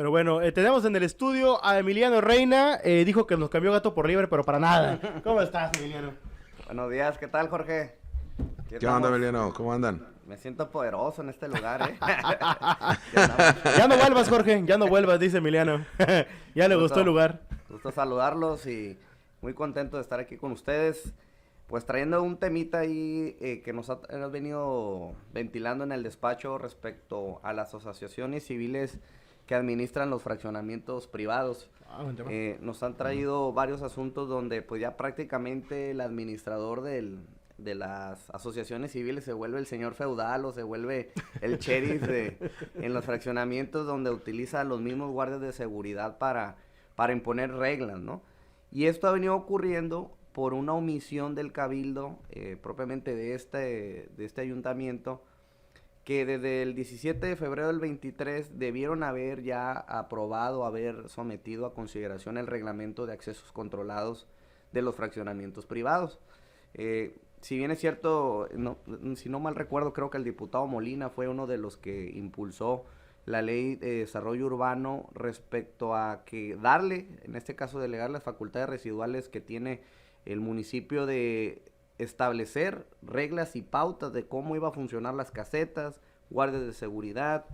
Pero bueno, tenemos en el estudio a Emiliano Reina. Dijo que nos cambió gato por liebre, pero para nada. ¿Cómo estás, Emiliano? Buenos días, ¿qué tal, Jorge? ¿Qué onda, Emiliano? ¿Cómo andan? Me siento poderoso en este lugar, ¿eh? Ya no vuelvas, Jorge, ya no vuelvas, dice Emiliano. Ya le gustó el lugar. Gusto saludarlos y muy contento de estar aquí con ustedes. Pues trayendo un temita ahí que nos ha venido ventilando en el despacho respecto a las asociaciones civiles que administran los fraccionamientos privados. Nos han traído varios asuntos donde pues ya prácticamente el administrador de las asociaciones civiles se vuelve el señor feudal o se vuelve el sheriff en los fraccionamientos donde utiliza los mismos guardias de seguridad para imponer reglas, ¿no? Y esto ha venido ocurriendo por una omisión del cabildo, propiamente de este ayuntamiento, que desde el 17 de febrero del 23 debieron haber ya aprobado, haber sometido a consideración el reglamento de accesos controlados de los fraccionamientos privados. Si bien es cierto, si no mal recuerdo, creo que el diputado Molina fue uno de los que impulsó la ley de desarrollo urbano respecto a que darle, en este caso delegar las facultades residuales que tiene el municipio de establecer reglas y pautas de cómo iba a funcionar las casetas, guardias de seguridad,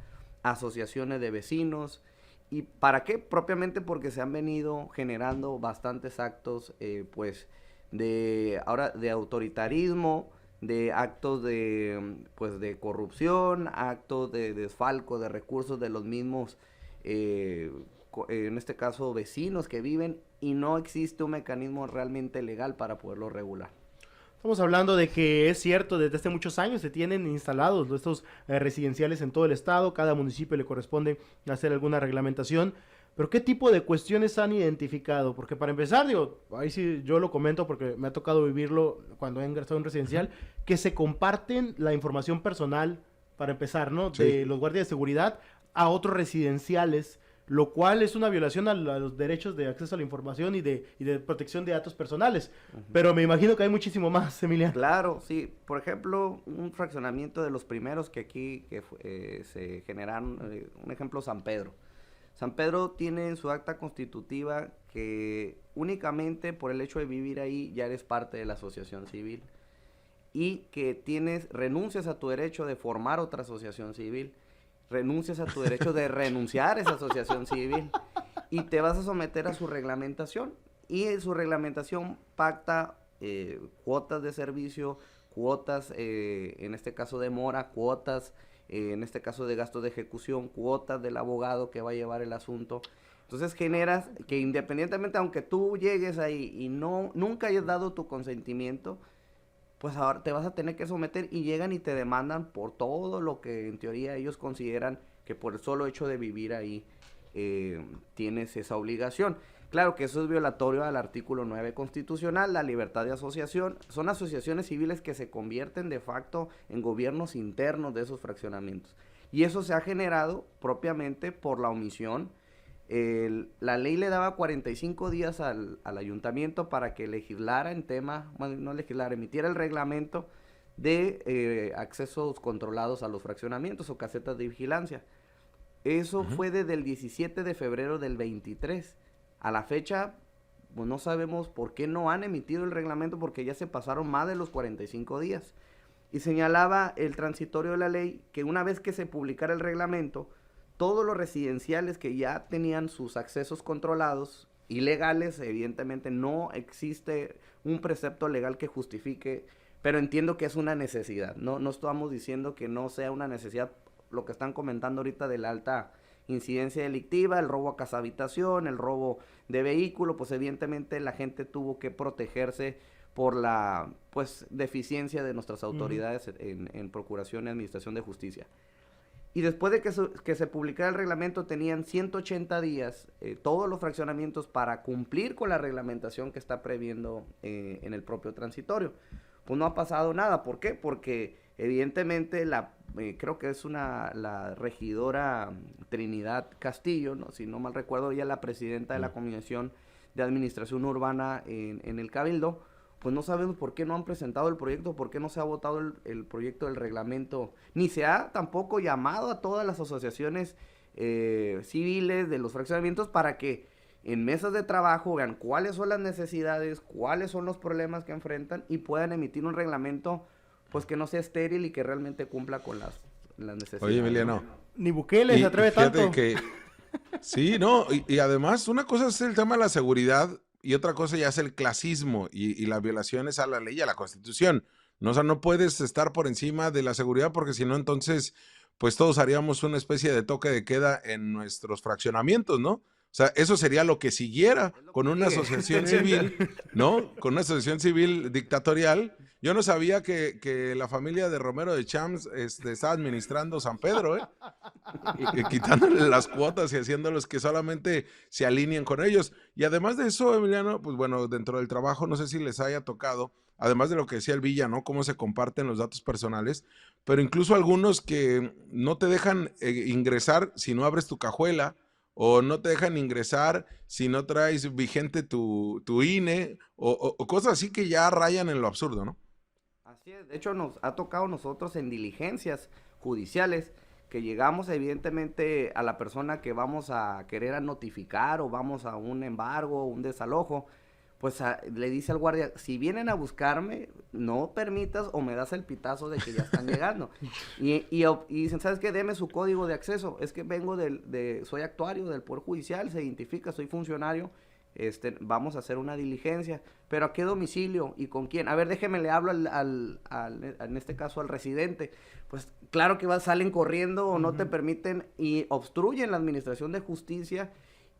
asociaciones de vecinos. ¿Y para qué? Propiamente porque se han venido generando bastantes actos, pues, de autoritarismo, de actos de corrupción, actos de desfalco de recursos de los mismos, en este caso, vecinos que viven, y no existe un mecanismo realmente legal para poderlo regular. Estamos hablando de que es cierto, desde hace muchos años se tienen instalados estos residenciales en todo el estado, cada municipio le corresponde hacer alguna reglamentación, pero ¿qué tipo de cuestiones han identificado? Porque para empezar, digo, ahí sí yo lo comento porque me ha tocado vivirlo cuando he ingresado en un residencial, que se comparten la información personal, para empezar, ¿no? Sí. De los guardias de seguridad a otros residenciales, lo cual es una violación a los derechos de acceso a la información y de protección de datos personales. Pero me imagino que hay muchísimo más, Emiliano. Claro, sí. Por ejemplo, un fraccionamiento de los primeros que aquí se generaron, un ejemplo, San Pedro. San Pedro tiene en su acta constitutiva que únicamente por el hecho de vivir ahí ya eres parte de la asociación civil y que renuncias a tu derecho de formar otra asociación civil, renuncias a tu derecho de renunciar a esa asociación civil y te vas a someter a su reglamentación. Y en su reglamentación pacta cuotas de servicio, cuotas, en este caso de mora, cuotas, en este caso de gastos de ejecución, cuotas del abogado que va a llevar el asunto. Entonces generas que independientemente, aunque tú llegues ahí y nunca hayas dado tu consentimiento, pues ahora te vas a tener que someter y llegan y te demandan por todo lo que en teoría ellos consideran que por el solo hecho de vivir ahí tienes esa obligación. Claro que eso es violatorio al artículo 9 constitucional, la libertad de asociación. Son asociaciones civiles que se convierten de facto en gobiernos internos de esos fraccionamientos. Y eso se ha generado propiamente por la omisión. La ley le daba 45 días al ayuntamiento para que legislara en tema, bueno, no legislara, emitiera el reglamento de accesos controlados a los fraccionamientos o casetas de vigilancia. Eso fue desde el 17 de febrero del 23. A la fecha, pues no sabemos por qué no han emitido el reglamento, porque ya se pasaron más de los 45 días. Y señalaba el transitorio de la ley que una vez que se publicara el reglamento, todos los residenciales que ya tenían sus accesos controlados, ilegales, evidentemente no existe un precepto legal que justifique, pero entiendo que es una necesidad. No estamos diciendo que no sea una necesidad, lo que están comentando ahorita de la alta incidencia delictiva, el robo a casa habitación, el robo de vehículo, pues evidentemente la gente tuvo que protegerse por la deficiencia de nuestras autoridades en procuración y administración de justicia. Y después de que se publicara el reglamento tenían 180 días todos los fraccionamientos para cumplir con la reglamentación que está previendo en el propio transitorio. Pues no ha pasado nada. ¿Por qué? Porque evidentemente creo que es la regidora Trinidad Castillo, ¿no? Si no mal recuerdo, ella es la presidenta de la Comisión de Administración Urbana en el Cabildo. Pues no sabemos por qué no han presentado el proyecto, por qué no se ha votado el proyecto del reglamento, ni se ha tampoco llamado a todas las asociaciones civiles de los fraccionamientos para que en mesas de trabajo vean cuáles son las necesidades, cuáles son los problemas que enfrentan y puedan emitir un reglamento pues que no sea estéril y que realmente cumpla con las necesidades. Oye, Emiliano. Ni Bukele se atreve tanto. Sí, no, y además una cosa es el tema de la seguridad y otra cosa ya es el clasismo y las violaciones a la ley y a la Constitución. No, o sea, no puedes estar por encima de la seguridad porque si no, entonces, pues todos haríamos una especie de toque de queda en nuestros fraccionamientos, ¿no? O sea, eso sería lo que siguiera con una asociación civil, ¿no? Con una asociación civil dictatorial. Yo no sabía que la familia de Romero de Champs estaba administrando San Pedro, ¿eh? Y quitándole las cuotas y haciéndolos que solamente se alineen con ellos. Y además de eso, Emiliano, pues bueno, dentro del trabajo, no sé si les haya tocado, además de lo que decía el Villa, ¿no? Cómo se comparten los datos personales, pero incluso algunos que no te dejan ingresar si no abres tu cajuela, o no te dejan ingresar si no traes vigente tu INE, o cosas así que ya rayan en lo absurdo, ¿no? Así es, de hecho nos ha tocado nosotros en diligencias judiciales que llegamos evidentemente a la persona que vamos a querer notificar o vamos a un embargo, un desalojo, pues le dice al guardia, si vienen a buscarme, no permitas o me das el pitazo de que ya están llegando. Y dicen, ¿sabes qué? Deme su código de acceso. Es que vengo soy actuario del Poder Judicial, se identifica, soy funcionario, vamos a hacer una diligencia. ¿Pero a qué domicilio y con quién? A ver, déjeme, le hablo en este caso al residente. Pues claro que salen corriendo o no te permiten y obstruyen la administración de justicia.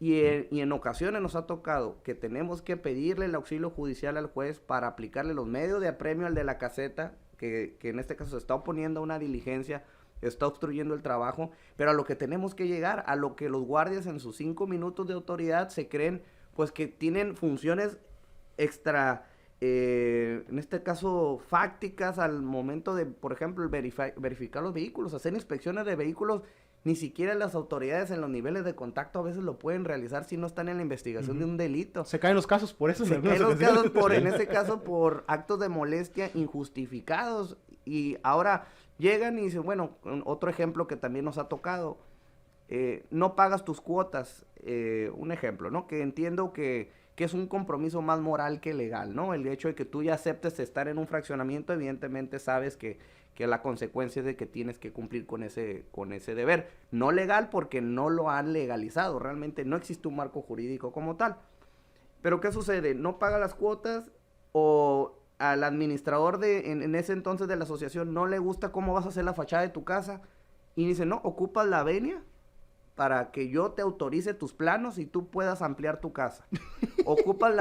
Y en ocasiones nos ha tocado que tenemos que pedirle el auxilio judicial al juez para aplicarle los medios de apremio al de la caseta, que en este caso se está oponiendo a una diligencia, está obstruyendo el trabajo, pero a lo que tenemos que llegar, a lo que los guardias en sus 5 minutos de autoridad se creen, pues que tienen funciones extra, en este caso fácticas al momento de, por ejemplo, verificar los vehículos, hacer inspecciones de vehículos. Ni siquiera las autoridades en los niveles de contacto a veces lo pueden realizar si no están en la investigación de un delito. Se caen los casos por eso. Se caen los casos en este caso por actos de molestia injustificados. Y ahora llegan y dicen, bueno, otro ejemplo que también nos ha tocado, no pagas tus cuotas, un ejemplo, ¿no? Que entiendo que es un compromiso más moral que legal, ¿no? El hecho de que tú ya aceptes estar en un fraccionamiento, evidentemente sabes que la consecuencia es de que tienes que cumplir con ese deber. No legal porque no lo han legalizado, realmente no existe un marco jurídico como tal. Pero ¿qué sucede? No paga las cuotas o al administrador en ese entonces de la asociación no le gusta cómo vas a hacer la fachada de tu casa y dice, no, ocupas la venia para que yo te autorice tus planos y tú puedas ampliar tu casa. Ocupas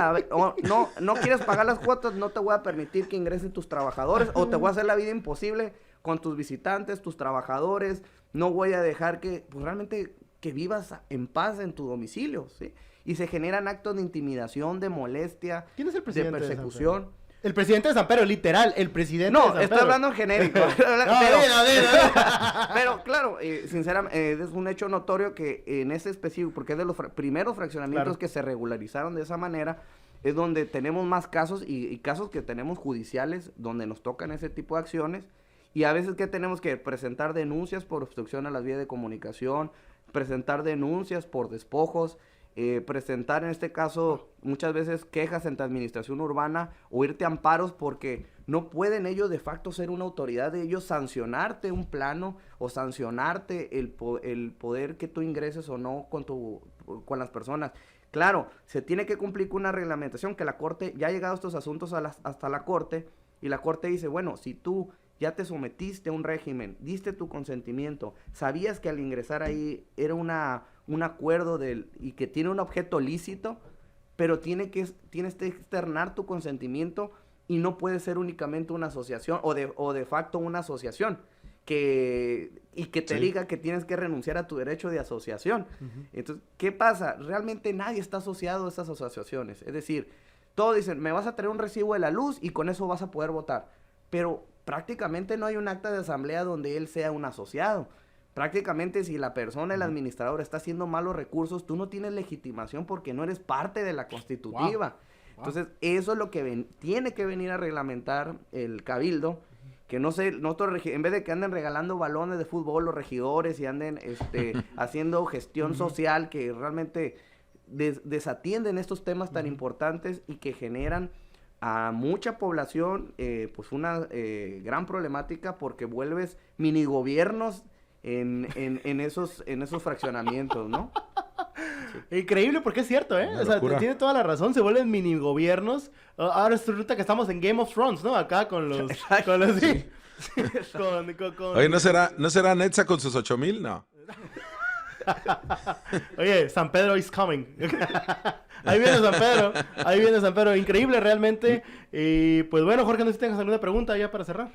no quieres pagar las cuotas, no te voy a permitir que ingresen tus trabajadores o te voy a hacer la vida imposible con tus visitantes, tus trabajadores, no voy a dejar que, pues realmente, que vivas en paz en tu domicilio, ¿sí? Y se generan actos de intimidación, de molestia, ¿quién es el presidente de persecución? El presidente de San Pedro, literal, el presidente de San Pedro. No, estoy hablando en genérico. Pero claro, sinceramente, es un hecho notorio que en ese específico, porque es de los primeros fraccionamientos que se regularizaron de esa manera, es donde tenemos más casos y casos que tenemos judiciales, donde nos tocan ese tipo de acciones, y a veces que tenemos que presentar denuncias por obstrucción a las vías de comunicación, presentar denuncias por despojos, presentar en este caso muchas veces quejas ante administración urbana o irte a amparos porque no pueden ellos de facto ser una autoridad de ellos sancionarte un plano o sancionarte el poder que tú ingreses o no con las personas. Claro, se tiene que cumplir con una reglamentación que la Corte, ya ha llegado estos asuntos hasta la Corte y la Corte dice, bueno, si tú ya te sometiste a un régimen, diste tu consentimiento, sabías que al ingresar ahí era un acuerdo y que tiene un objeto lícito, pero tienes que externar tu consentimiento y no puede ser únicamente una asociación o de facto una asociación que te diga que tienes que renunciar a tu derecho de asociación. Entonces, ¿qué pasa? Realmente nadie está asociado a esas asociaciones. Es decir, todos dicen, me vas a traer un recibo de la luz y con eso vas a poder votar. Pero prácticamente no hay un acta de asamblea donde él sea un asociado. Prácticamente si la persona, el administrador, está haciendo malos recursos, tú no tienes legitimación porque no eres parte de la constitutiva. Entonces, eso es lo que tiene que venir a reglamentar el cabildo que no sé, en vez de que anden regalando balones de fútbol los regidores y anden haciendo gestión social que realmente desatienden estos temas tan importantes y que generan a mucha población pues una gran problemática porque vuelves mini gobiernos en esos fraccionamientos, ¿no? Sí. Increíble porque es cierto, ¿eh? Una O sea, locura. tiene toda la razón, se vuelven mini gobiernos. Ahora resulta que estamos en Game of Thrones, ¿no? Acá con los... sí. Oye, ¿no será Netza con sus 8,000? No. Oye, San Pedro is coming. Ahí viene San Pedro. Increíble realmente. Y pues bueno, Jorge, no sé si tengas alguna pregunta ya para cerrar.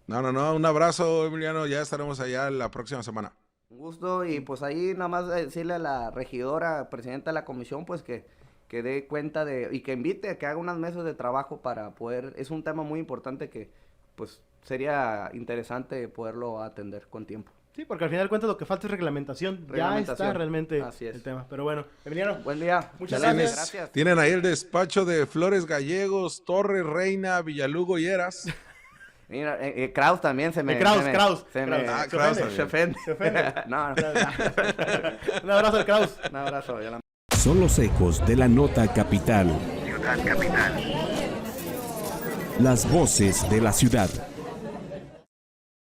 No. Un abrazo, Emiliano. Ya estaremos allá la próxima semana. Un gusto y pues ahí nada más decirle a la regidora, presidenta de la comisión, pues que dé cuenta y que invite a que haga unas mesas de trabajo para poder, es un tema muy importante que pues sería interesante poderlo atender con tiempo. Sí, porque al final de cuentas lo que falta es reglamentación. Ya está realmente Así es. el tema. Pero bueno, Emiliano. Buen día. Muchas gracias. Tienen ahí el despacho de Flores Gallegos, Torres, Reina, Villalugo y Eras. Mira, Kraus también se me... Kraus. Kraus Se ofende. Se ofende. No. Un abrazo al Kraus. Un abrazo. Son los ecos de la nota capital. Ciudad Capital. Las voces de la ciudad.